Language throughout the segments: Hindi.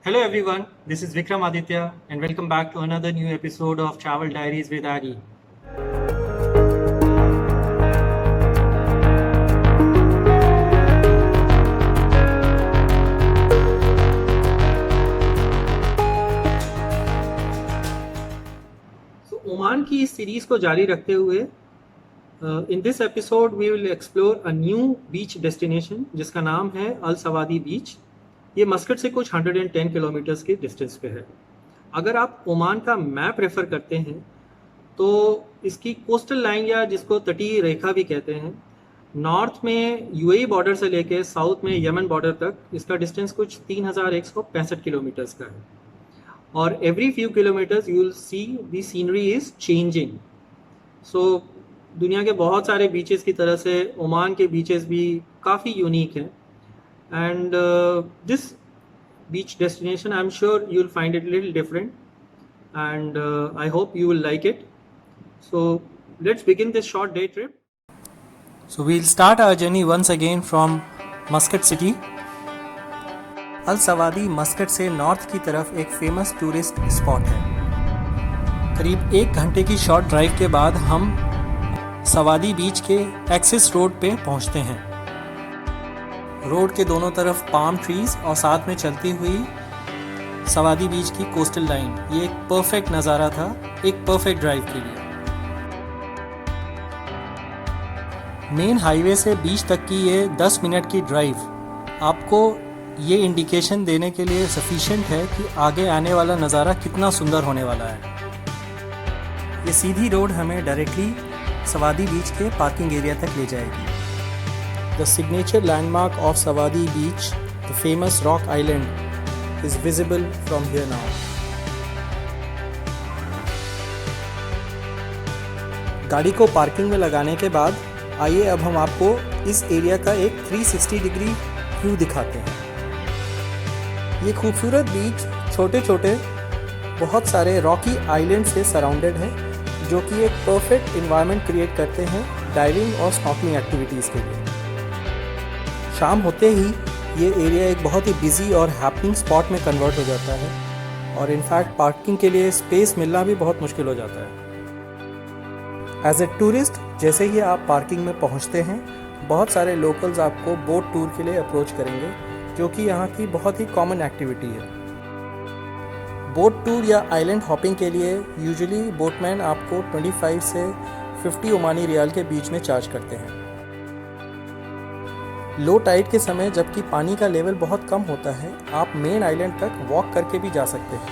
Hello everyone, this is Vikram Aditya and welcome back to another new episode of Travel Diaries with Adi. So Oman की इस सीरीज को जारी रखते हुए in this episode we will explore a new beach destination जिसका नाम है अल सवादी बीच। ये मस्कट से कुछ 110 किलोमीटर्स के डिस्टेंस पे है। अगर आप ओमान का मैप रेफर करते हैं तो इसकी कोस्टल लाइन या जिसको तटीय रेखा भी कहते हैं, नॉर्थ में यूएई बॉर्डर से लेके साउथ में यमन बॉर्डर तक इसका डिस्टेंस कुछ 3165 किलोमीटर्स का है। और every few kilometres you will see the scenery is changing. So दुनिया के बहुत सारे बीचेस की तरह से ओमान के बीचेस भी काफ़ी यूनिक हैं। And this beach destination, I'm sure you'll find it a little different, and I hope you will like it. So let's begin this short day trip. So we'll start our journey once again from Muscat city. Al Sawadi Muscat से नॉर्थ की तरफ एक फेमस टूरिस्ट स्पॉट है। करीब 1 घंटे की शॉर्ट ड्राइव के बाद हम सवादी बीच के एक्सिस रोड पे पहुंचते हैं। रोड के दोनों तरफ पाम ट्रीज और साथ में चलती हुई सवादी बीच की कोस्टल लाइन, ये एक परफेक्ट नज़ारा था एक परफेक्ट ड्राइव के लिए। मेन हाईवे से बीच तक की ये 10 मिनट की ड्राइव आपको ये इंडिकेशन देने के लिए सफिशिएंट है कि आगे आने वाला नज़ारा कितना सुंदर होने वाला है। ये सीधी रोड हमें डायरेक्टली सवादी बीच के पार्किंग एरिया तक ले जाएगी। The signature landmark of Sawadee Beach, the famous rock island, is visible from here now. गाड़ी को पार्किंग में लगाने के बाद आइए अब हम आपको इस एरिया का एक 360 डिग्री व्यू दिखाते हैं। ये खूबसूरत बीच छोटे छोटे बहुत सारे रॉकी आइलैंड से सराउंडेड है, जो कि एक परफेक्ट इन्वायरमेंट क्रिएट करते हैं डाइविंग और स्नॉर्कलिंग एक्टिविटीज़ के लिए। शाम होते ही ये एरिया एक बहुत ही बिजी और हैपनिंग स्पॉट में कन्वर्ट हो जाता है और इनफैक्ट पार्किंग के लिए स्पेस मिलना भी बहुत मुश्किल हो जाता है। एज ए टूरिस्ट जैसे ही आप पार्किंग में पहुंचते हैं, बहुत सारे लोकल्स आपको बोट टूर के लिए अप्रोच करेंगे, जो कि यहाँ की बहुत ही कॉमन एक्टिविटी है। बोट टूर या आइलैंड हॉपिंग के लिए यूजुअली बोटमैन आपको 25 से 50 ओमानी रियाल के बीच में चार्ज करते हैं। लो टाइड के समय जबकि पानी का लेवल बहुत कम होता है, आप मेन आइलैंड तक वॉक करके भी जा सकते हैं।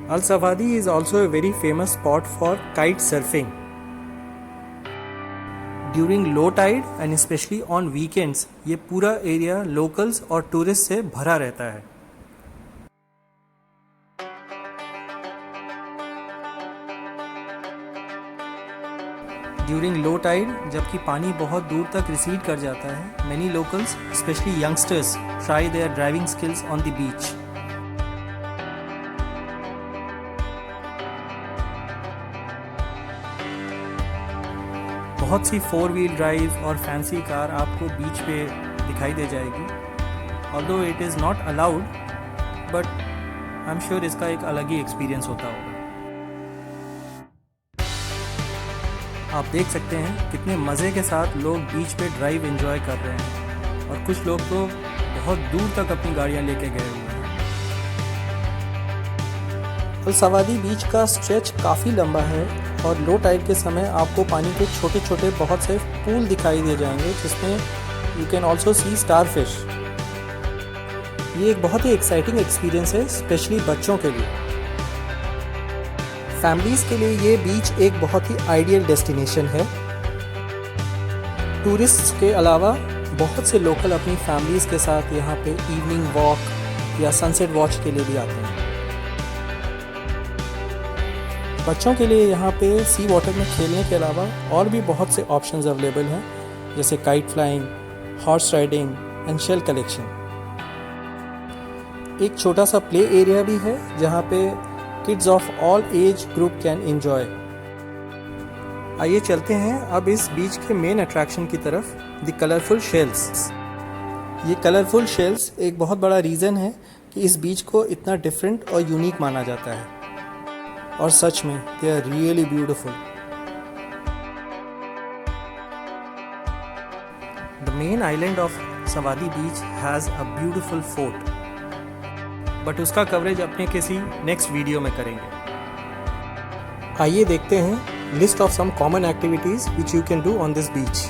Al Sawadi is also a very famous spot for kite surfing. During low tide and especially on weekends ये पूरा एरिया लोकल्स और टूरिस्ट से भरा रहता है। ड्यूरिंग लो टाइड जबकि पानी बहुत दूर तक रिसीड कर जाता है, many locals specially youngsters try their driving skills on the beach. बहुत सी 4 व्हील ड्राइव और फैंसी कार आपको बीच पे दिखाई दे जाएगी। Although it is not allowed, but I am sure इसका एक अलग ही एक्सपीरियंस होता होगा। आप देख सकते हैं कितने मज़े के साथ लोग बीच पे ड्राइव एंजॉय कर रहे हैं और कुछ लोग तो बहुत दूर तक अपनी गाड़ियां लेके गए हुए हैं। अल सवादी बीच का स्ट्रेच काफ़ी लंबा है और लो टाइड के समय आपको पानी के छोटे छोटे बहुत से पूल दिखाई दे जाएंगे, जिसमें you can also see star fish. ये एक बहुत ही एक्साइटिंग एक्सपीरियंस है, स्पेशली बच्चों के लिए। फैमिलीज़ के लिए ये बीच एक बहुत ही आइडियल डेस्टिनेशन है। टूरिस्ट्स के अलावा बहुत से लोकल अपनी फैमिलीज़ के साथ यहाँ पे इवनिंग वॉक या सनसेट वॉच के लिए भी आते हैं। बच्चों के लिए यहाँ पे सी वाटर में खेलने के अलावा और भी बहुत से ऑप्शंस अवेलेबल हैं, जैसे kite flying, horse riding and shell collection. एक छोटा सा प्ले एरिया भी है जहाँ पे kids of all age group can enjoy. आइए चलते हैं अब इस बीच के मेन अट्रैक्शन की तरफ, द कलरफुल शेल्स। ये कलरफुल शेल्स एक बहुत बड़ा रीज़न है कि इस बीच को इतना डिफरेंट और यूनिक माना जाता है, और सच में they are really beautiful. The main island of Sawadi beach has a beautiful fort, but उसका कवरेज अपने किसी नेक्स्ट वीडियो में करेंगे। आइए देखते हैं list of some common activities which you can do on this beach.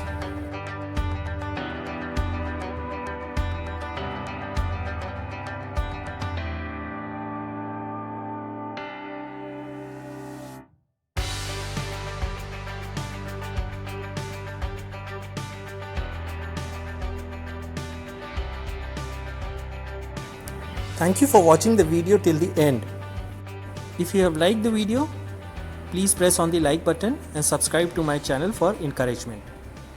Thank you for watching the video till the end. If you have liked the video, please press on the like button and subscribe to my channel for encouragement.